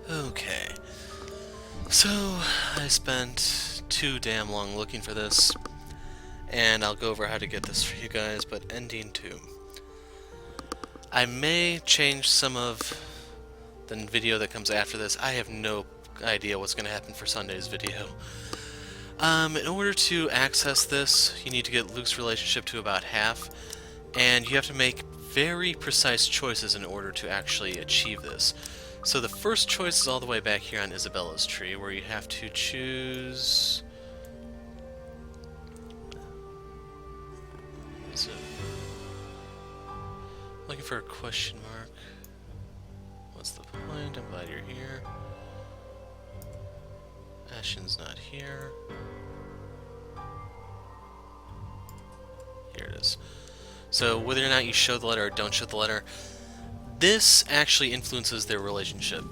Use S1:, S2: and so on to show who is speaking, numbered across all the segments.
S1: Okay. So, I spent too damn long looking for this, and I'll go over how to get this for you guys, but ending 2. I may change some of the video that comes after this. I have no idea what's going to happen for Sunday's video. In order to access this, you need to get Luke's relationship to about half, and you have to make very precise choices in order to actually achieve this. So the first choice is all the way back here on Isabella's tree, where you have to choose... Is it... Looking for a question mark. What's the point? I'm glad you're here. Ashen's not here. Here it is. So whether or not you show the letter or don't show the letter, this actually influences their relationship.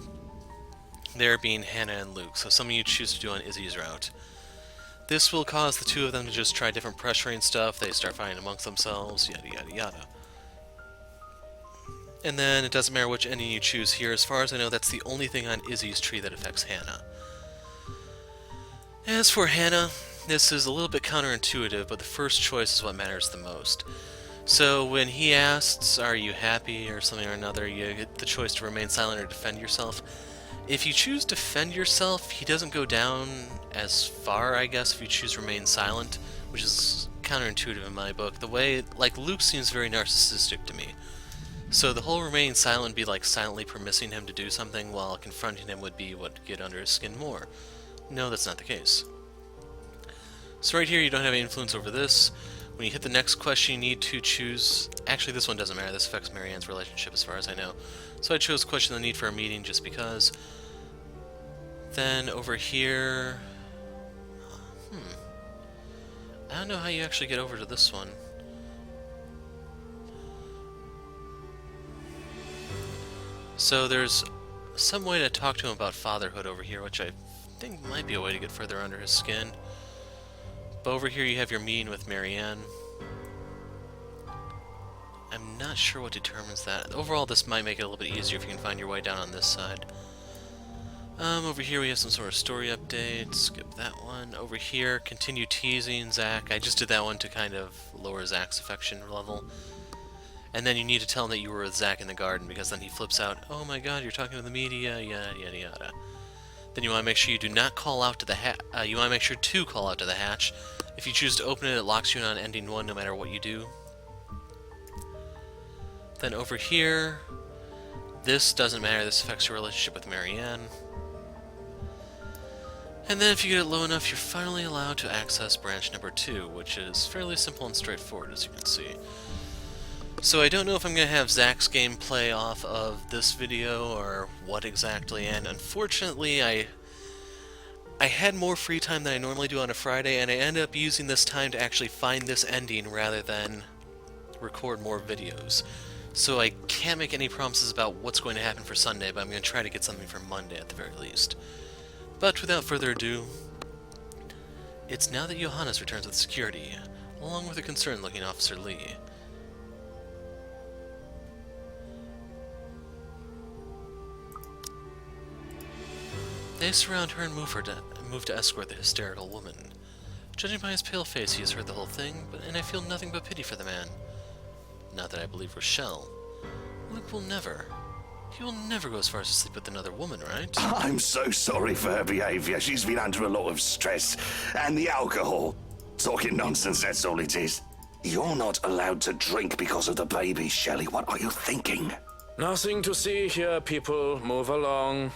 S1: There being Hannah and Luke, so some of you choose to do on Izzy's route. This will cause the two of them to just try different pressuring stuff, they start fighting amongst themselves, yada yada yada. And then it doesn't matter which ending you choose here, as far as I know that's the only thing on Izzy's tree that affects Hannah. As for Hannah, this is a little bit counterintuitive, but the first choice is what matters the most. So when he asks, are you happy, or something or another, you get the choice to remain silent or defend yourself. If you choose defend yourself, he doesn't go down as far, I guess, if you choose remain silent, which is counterintuitive in my book. The way, like, Luke seems very narcissistic to me. So the whole remaining silent would be like silently permitting him to do something, while confronting him would be what would get under his skin more. No, that's not the case. So right here, you don't have any influence over this. When you hit the next question, you need to choose... Actually, this one doesn't matter. This affects Marianne's relationship as far as I know. So I chose question the need for a meeting just because. Then over here... I don't know how you actually get over to this one. So there's some way to talk to him about fatherhood over here, which I think might be a way to get further under his skin. But over here you have your meeting with Marianne. I'm not sure what determines that. Overall, this might make it a little bit easier if you can find your way down on this side. Over here we have some sort of story update. Skip that one. Over here, continue teasing Zach. I just did that one to kind of lower Zach's affection level. And then you need to tell him that you were with Zach in the garden, because then he flips out, oh my god, you're talking to the media, yada yada yada. Then you want to make sure you do not call out to the you want to make sure to call out to the hatch. If you choose to open it, it locks you in on ending 1 no matter what you do. Then over here, this doesn't matter, this affects your relationship with Marianne. And then if you get it low enough, you're finally allowed to access branch number 2, which is fairly simple and straightforward, as you can see. So I don't know if I'm going to have Zach's gameplay off of this video or what exactly, and unfortunately I had more free time than I normally do on a Friday, and I ended up using this time to actually find this ending rather than record more videos. So I can't make any promises about what's going to happen for Sunday, but I'm going to try to get something for Monday at the very least. But without further ado, it's now that Johannes returns with security, along with a concerned-looking Officer Lee. They surround her and move to escort the hysterical woman. Judging by his pale face, he has heard the whole thing, and I feel nothing but pity for the man. Not that I believe Rochelle. Luke will never. He will never go as far as to sleep with another woman, right?
S2: I'm so sorry for her behavior. She's been under a lot of stress. And the alcohol. Talking nonsense, that's all it is. You're not allowed to drink because of the baby, Shelley. What are you thinking?
S3: Nothing to see here, people. Move along.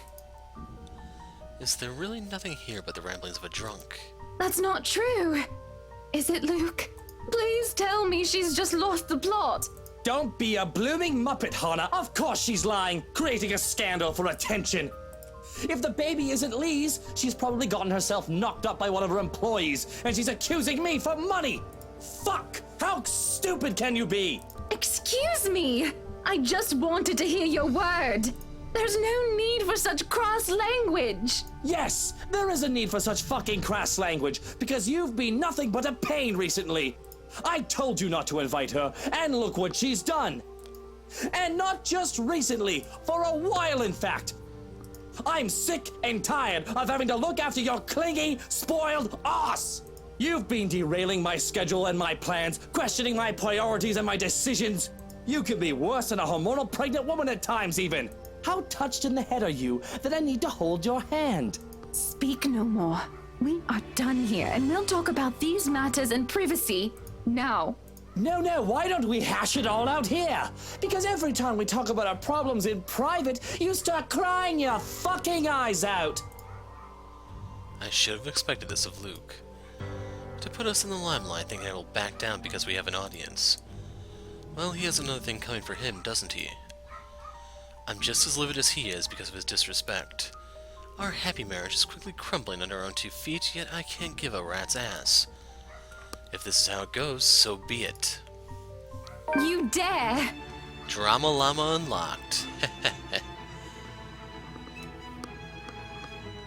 S1: Is there really nothing here but the ramblings of a drunk?
S4: That's not true. Is it, Luke? Please tell me she's just lost the plot.
S5: Don't be a blooming muppet, Hannah. Of course she's lying, creating a scandal for attention. If the baby isn't Lee's, she's probably gotten herself knocked up by one of her employees, and she's accusing me for money. Fuck! How stupid can you be?
S4: Excuse me. I just wanted to hear your word. There's no need for such crass language.
S5: Yes, there is a need for such fucking crass language, because you've been nothing but a pain recently. I told you not to invite her, and look what she's done. And not just recently, for a while in fact. I'm sick and tired of having to look after your clingy, spoiled ass! You've been derailing my schedule and my plans, questioning my priorities and my decisions. You can be worse than a hormonal pregnant woman at times, even. How touched in the head are you that I need to hold your hand?
S4: Speak no more. We are done here, and we'll talk about these matters in privacy now.
S5: No, why don't we hash it all out here? Because every time we talk about our problems in private, you start crying your fucking eyes out.
S1: I should have expected this of Luke. To put us in the limelight, thinking I will back down because we have an audience. Well, he has another thing coming for him, doesn't he? I'm just as livid as he is because of his disrespect. Our happy marriage is quickly crumbling under our own 2 feet, yet I can't give a rat's ass. If this is how it goes, so be it.
S4: You dare!
S1: Drama Llama unlocked.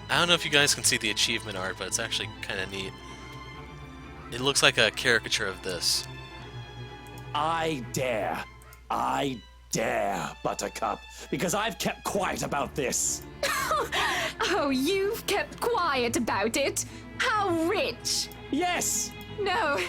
S1: I don't know if you guys can see the achievement art, but it's actually kind of neat. It looks like a caricature of this.
S5: I dare, Buttercup, because I've kept quiet about this.
S4: Oh, you've kept quiet about it? How rich!
S5: Yes!
S4: No,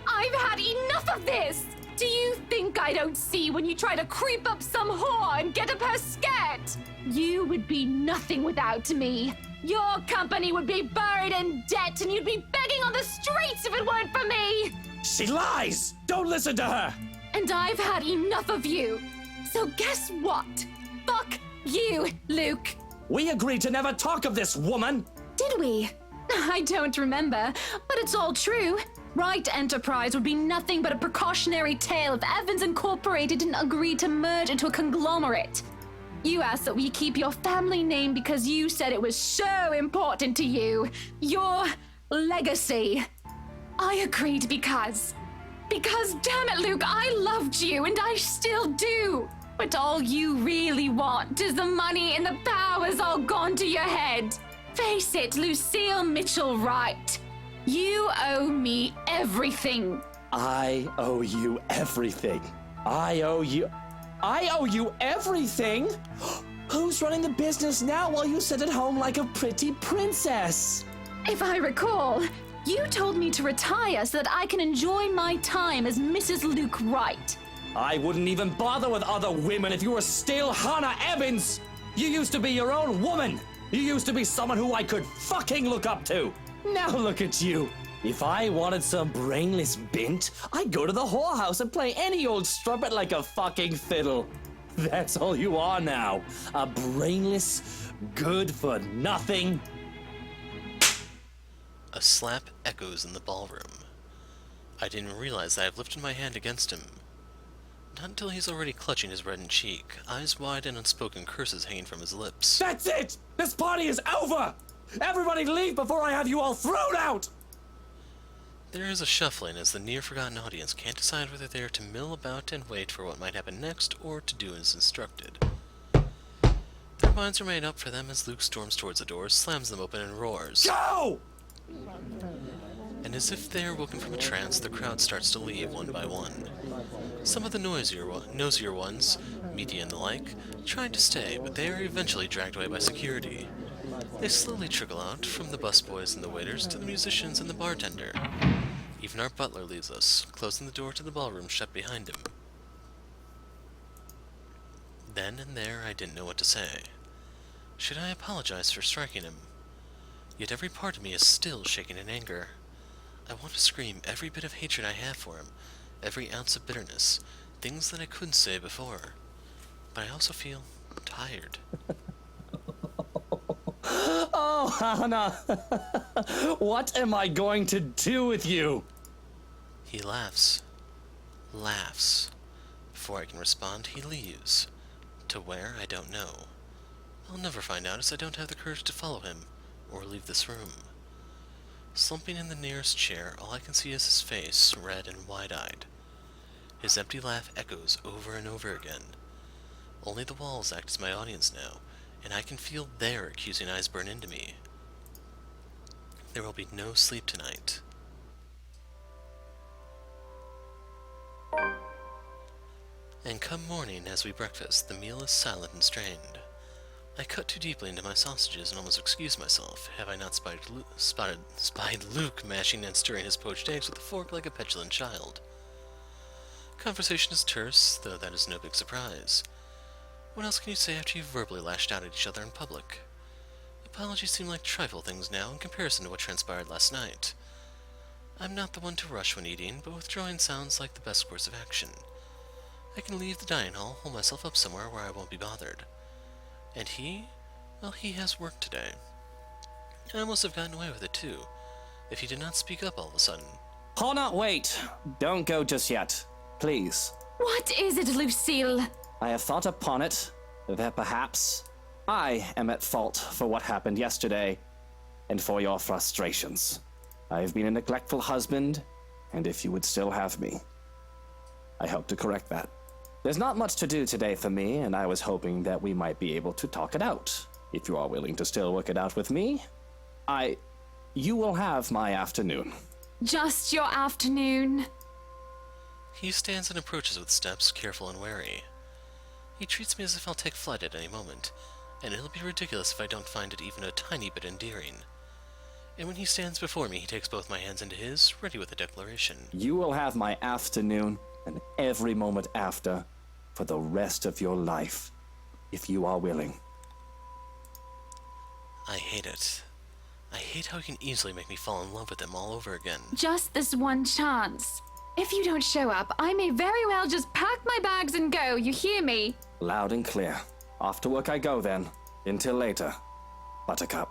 S4: I've had enough of this! Do you think I don't see when you try to creep up some whore and get up her skirt? You would be nothing without me. Your company would be buried in debt and you'd be begging on the streets if it weren't for me!
S5: She lies! Don't listen to her!
S4: And I've had enough of you. So guess what? Fuck you, Luke.
S5: We agreed to never talk of this, woman!
S4: Did we? I don't remember, but it's all true. Right Enterprise would be nothing but a precautionary tale if Evans Incorporated didn't agree to merge into a conglomerate. You asked that we keep your family name because you said it was so important to you. Your legacy. I agreed because damn it, Luke, I loved you and I still do. But all you really want is the money and the power's all gone to your head. Face it, Lucille Mitchell Wright. You owe me everything.
S5: I owe you everything. I owe you everything? Who's running the business now while you sit at home like a pretty princess?
S4: If I recall, you told me to retire so that I can enjoy my time as Mrs. Luke Wright.
S5: I wouldn't even bother with other women if you were still Hannah Evans. You used to be your own woman. You used to be someone who I could fucking look up to. Now look at you. If I wanted some brainless bint, I'd go to the whorehouse and play any old strumpet like a fucking fiddle. That's all you are now. A brainless, good-for-nothing.
S1: A slap echoes in the ballroom. I didn't realize that I've lifted my hand against him. Not until he's already clutching his reddened cheek, eyes wide and unspoken curses hanging from his lips.
S5: That's it! This party is over! Everybody leave before I have you all thrown out!
S1: There is a shuffling as the near-forgotten audience can't decide whether they are to mill about and wait for what might happen next or to do as instructed. Their minds are made up for them as Luke storms towards the doors, slams them open, and roars.
S5: Go!
S1: And as if they are woken from a trance, the crowd starts to leave one by one. Some of the nosier ones, media and the like, try to stay, but they are eventually dragged away by security. They slowly trickle out, from the busboys and the waiters to the musicians and the bartender. Even our butler leaves us, closing the door to the ballroom shut behind him. Then and there I didn't know what to say. Should I apologize for striking him? Yet every part of me is still shaking in anger. I want to scream every bit of hatred I have for him, every ounce of bitterness, things that I couldn't say before. But I also feel tired.
S5: Oh, Hannah! What am I going to do with you?
S1: He laughs. Laughs. Before I can respond, he leaves. To where, I don't know. I'll never find out as I don't have the courage to follow him, or leave this room. Slumping in the nearest chair, all I can see is his face, red and wide-eyed. His empty laugh echoes over and over again. Only the walls act as my audience now, and I can feel their accusing eyes burn into me. There will be no sleep tonight. And come morning, as we breakfast, the meal is silent and strained. I cut too deeply into my sausages and almost excused myself. Have I not spied Luke mashing and stirring his poached eggs with a fork like a petulant child? Conversation is terse, though that is no big surprise. What else can you say after you've verbally lashed out at each other in public? Apologies seem like trifle things now in comparison to what transpired last night. I'm not the one to rush when eating, but withdrawing sounds like the best course of action. I can leave the dining hall, hold myself up somewhere where I won't be bothered. And he? Well, he has work today. I almost have gotten away with it too, if he did not speak up all of a sudden.
S5: Hannah, wait! Don't go just yet. Please.
S4: What is it, Lucille?
S5: I have thought upon it that perhaps I am at fault for what happened yesterday and for your frustrations. I have been a neglectful husband, and if you would still have me, I hope to correct that. There's not much to do today for me, and I was hoping that we might be able to talk it out. If you are willing to still work it out with me, you will have my afternoon.
S4: Just your afternoon.
S1: He stands and approaches with steps, careful and wary. He treats me as if I'll take flight at any moment, and it'll be ridiculous if I don't find it even a tiny bit endearing. And when he stands before me, he takes both my hands into his, ready with a declaration.
S5: You will have my afternoon and every moment after for the rest of your life, if you are willing.
S1: I hate it. I hate how he can easily make me fall in love with him all over again.
S4: Just this one chance. If you don't show up, I may very well just pack my bags and go, you hear me?
S5: Loud and clear. Off to work I go then. Until later, Buttercup.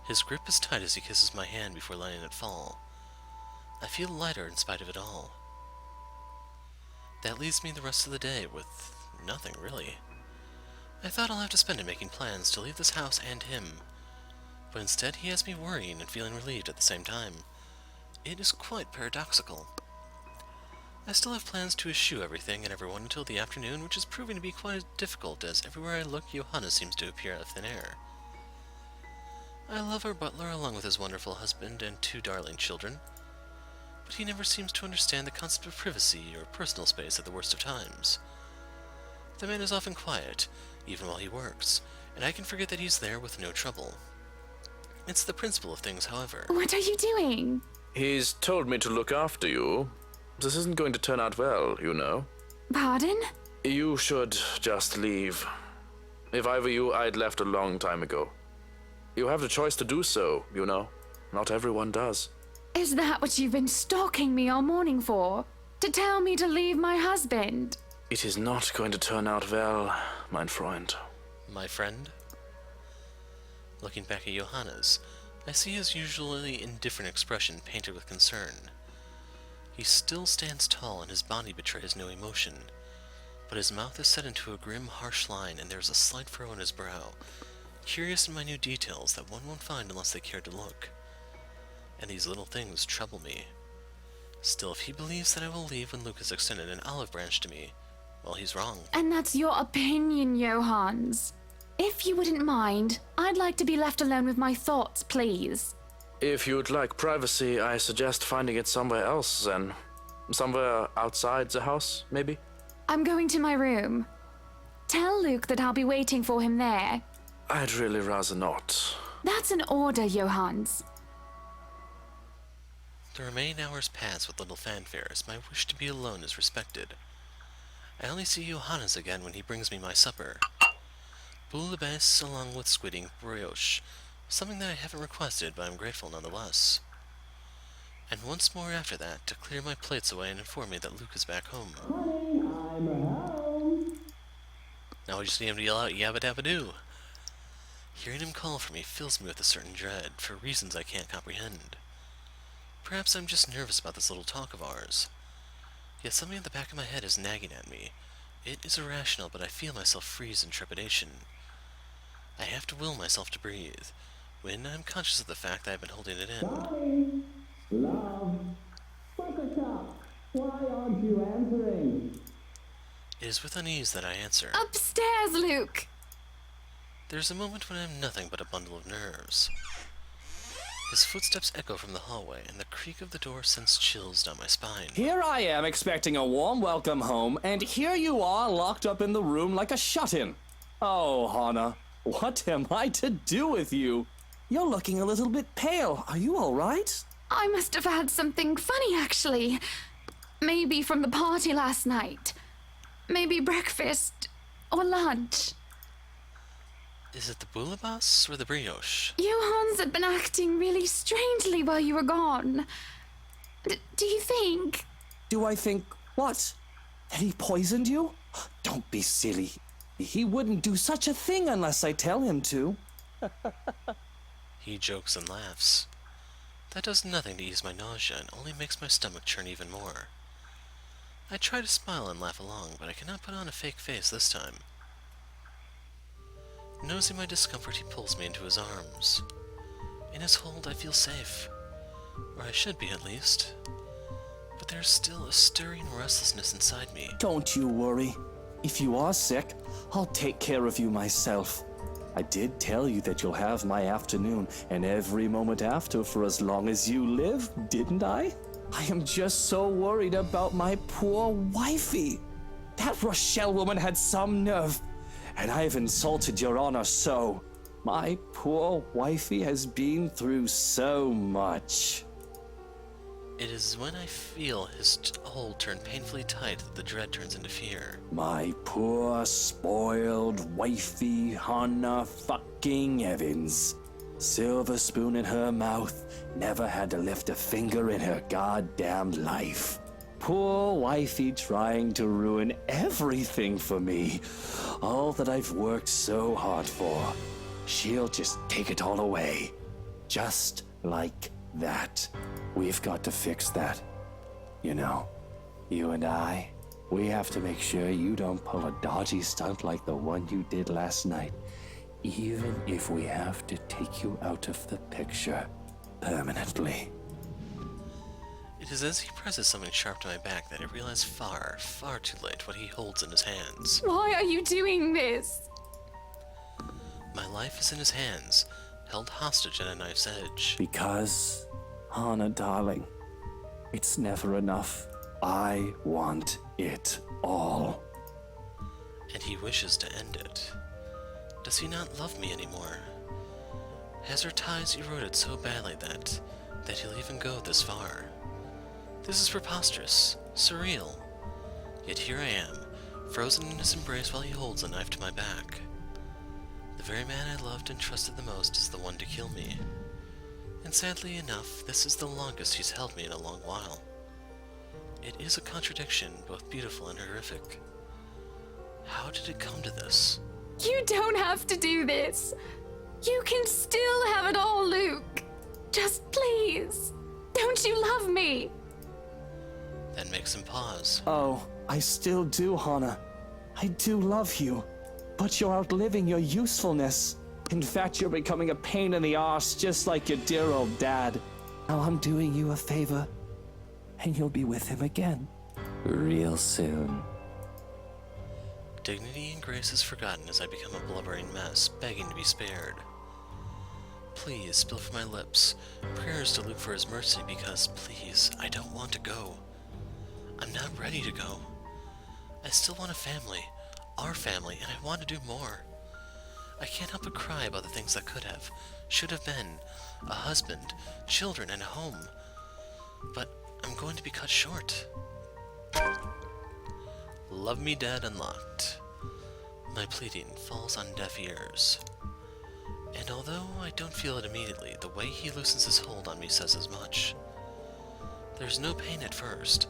S1: His grip is tight as he kisses my hand before letting it fall. I feel lighter in spite of it all. That leaves me the rest of the day with nothing, really. I thought I'll have to spend it making plans to leave this house and him, but instead he has me worrying and feeling relieved at the same time. It is quite paradoxical. I still have plans to eschew everything and everyone until the afternoon, which is proving to be quite difficult as everywhere I look, Johanna seems to appear out of thin air. I love our butler along with his wonderful husband and 2 darling children, but he never seems to understand the concept of privacy or personal space at the worst of times. The man is often quiet, even while he works, and I can forget that he's there with no trouble. It's the principle of things, however.
S4: What are you doing?
S3: He's told me to look after you. This isn't going to turn out well, you know.
S4: Pardon?
S3: You should just leave. If I were you, I'd left a long time ago. You have the choice to do so, you know. Not everyone does.
S4: Is that what you've been stalking me all morning for? To tell me to leave my husband?
S3: It is not going to turn out well, mein Freund.
S1: My friend? Looking back at Johannes, I see his usually indifferent expression painted with concern. He still stands tall and his body betrays no emotion, but his mouth is set into a grim, harsh line and there's a slight furrow in his brow, curious and minute details that one won't find unless they care to look. And these little things trouble me. Still, if he believes that I will leave when Luke has extended an olive branch to me, well, he's wrong.
S4: And that's your opinion, Johannes. If you wouldn't mind, I'd like to be left alone with my thoughts, please.
S3: If you'd like privacy, I suggest finding it somewhere else then. Somewhere outside the house, maybe?
S4: I'm going to my room. Tell Luke that I'll be waiting for him there.
S3: I'd really rather not.
S4: That's an order, Johannes.
S1: The remaining hours pass with little fanfare as my wish to be alone is respected. I only see Johannes again when he brings me my supper. Bouillabaisse along with squidding brioche, something that I haven't requested, but I'm grateful nonetheless. And once more after that, to clear my plates away and inform me that Luke is back home.
S6: Honey, I'm home.
S1: Now I just need him to yell out, "Yabba dabba doo!" Hearing him call for me fills me with a certain dread, for reasons I can't comprehend. Perhaps I'm just nervous about this little talk of ours. Yet something at the back of my head is nagging at me. It is irrational, but I feel myself freeze in trepidation. I have to will myself to breathe, when I'm conscious of the fact that I've been holding it in.
S6: Daddy, love, Buttercup, why aren't you answering?
S1: It is with unease that I answer.
S4: Upstairs, Luke!
S1: There's a moment when I'm nothing but a bundle of nerves. His footsteps echo from the hallway, and the creak of the door sends chills down my spine.
S5: Here I am expecting a warm welcome home, and here you are locked up in the room like a shut-in. Oh, Hana, what am I to do with you? You're looking a little bit pale. Are you all right?
S4: I must have had something funny, actually. Maybe from the party last night. Maybe breakfast or lunch.
S1: Is it the boulabas or the brioche?
S4: You Hans had been acting really strangely while you were gone. Do you think?
S5: Do I think what? That he poisoned you? Don't be silly. He wouldn't do such a thing unless I tell him to.
S1: He jokes and laughs. That does nothing to ease my nausea and only makes my stomach churn even more. I try to smile and laugh along, but I cannot put on a fake face this time. Nosing my discomfort, he pulls me into his arms. In his hold, I feel safe. Or I should be, at least. But there's still a stirring restlessness inside me.
S5: Don't you worry. If you are sick, I'll take care of you myself. I did tell you that you'll have my afternoon and every moment after for as long as you live, didn't I? I am just so worried about my poor wifey. That Rochelle woman had some nerve, and I've insulted your honor so. My poor wifey has been through so much.
S1: It is when I feel his hold turn painfully tight that the dread turns into fear.
S5: My poor, spoiled wifey, Hannah fucking Evans. Silver spoon in her mouth, never had to lift a finger in her goddamn life. Poor wifey trying to ruin everything for me. All that I've worked so hard for. She'll just take it all away. Just like that. We've got to fix that. You know, you and I, we have to make sure you don't pull a dodgy stunt like the one you did last night. Even if we have to take you out of the picture permanently.
S1: It is as he presses something sharp to my back that I realize far, far too late what he holds in his hands.
S4: Why are you doing this?
S1: My life is in his hands, held hostage at a knife's edge.
S5: Because, Hannah, darling, it's never enough. I want it all.
S1: And he wishes to end it. Does he not love me anymore? Has our ties eroded so badly that he'll even go this far? This is preposterous, surreal. Yet here I am, frozen in his embrace while he holds a knife to my back. The very man I loved and trusted the most is the one to kill me. And sadly enough, this is the longest he's held me in a long while. It is a contradiction, both beautiful and horrific. How did it come to this?
S4: You don't have to do this. You can still have it all, Luke. Just please. Don't you love me?
S1: That makes him pause.
S5: Oh, I still do, Hannah. I do love you. But you're outliving your usefulness. In fact, you're becoming a pain in the arse, just like your dear old dad. Now I'm doing you a favor, and you'll be with him again. Real soon.
S1: Dignity and grace is forgotten as I become a blubbering mess, begging to be spared. Please spill from my lips prayers to Luke for his mercy because, please, I don't want to go. I'm not ready to go. I still want a family, our family, and I want to do more. I can't help but cry about the things that could have, should have been, a husband, children, and a home. But I'm going to be cut short. Love me dead unlocked. My pleading falls on deaf ears. And although I don't feel it immediately, the way he loosens his hold on me says as much. There's no pain at first,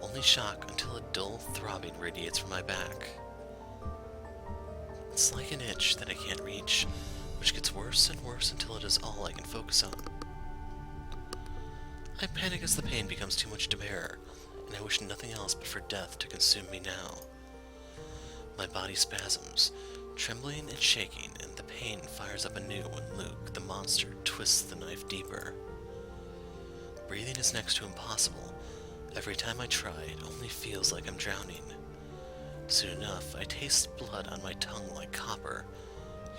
S1: only shock until a dull throbbing radiates from my back. It's like an itch that I can't reach, which gets worse and worse until it is all I can focus on. I panic as the pain becomes too much to bear, and I wish nothing else but for death to consume me now. My body spasms, trembling and shaking, and the pain fires up anew when Luke, the monster, twists the knife deeper. Breathing is next to impossible. Every time I try, it only feels like I'm drowning. Soon enough, I taste blood on my tongue like copper,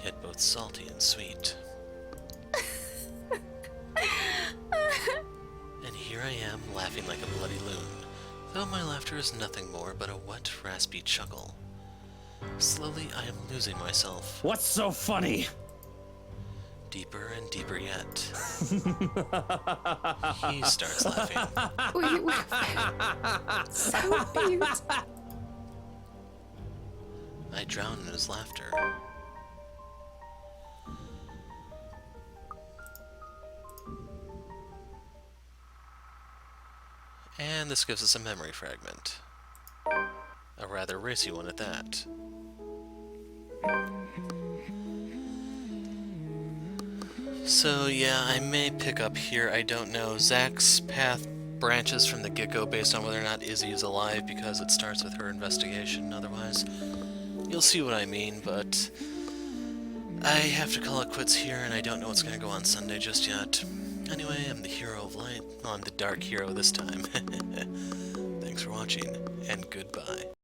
S1: yet both salty and sweet. And here I am, laughing like a bloody loon, though my laughter is nothing more but a wet, raspy chuckle. Slowly, I am losing myself.
S5: What's so funny?
S1: Deeper and deeper yet. He starts laughing.
S4: We were so cute.
S1: I drown in his laughter. And this gives us a memory fragment. A rather racy one at that. So yeah, I may pick up here, I don't know. Zach's path branches from the get-go based on whether or not Izzy is alive because it starts with her investigation. Otherwise, you'll see what I mean, but I have to call it quits here and I don't know what's going to go on Sunday just yet. Anyway, I'm the hero of light. Well, I'm the dark hero this time. Thanks for watching, and goodbye.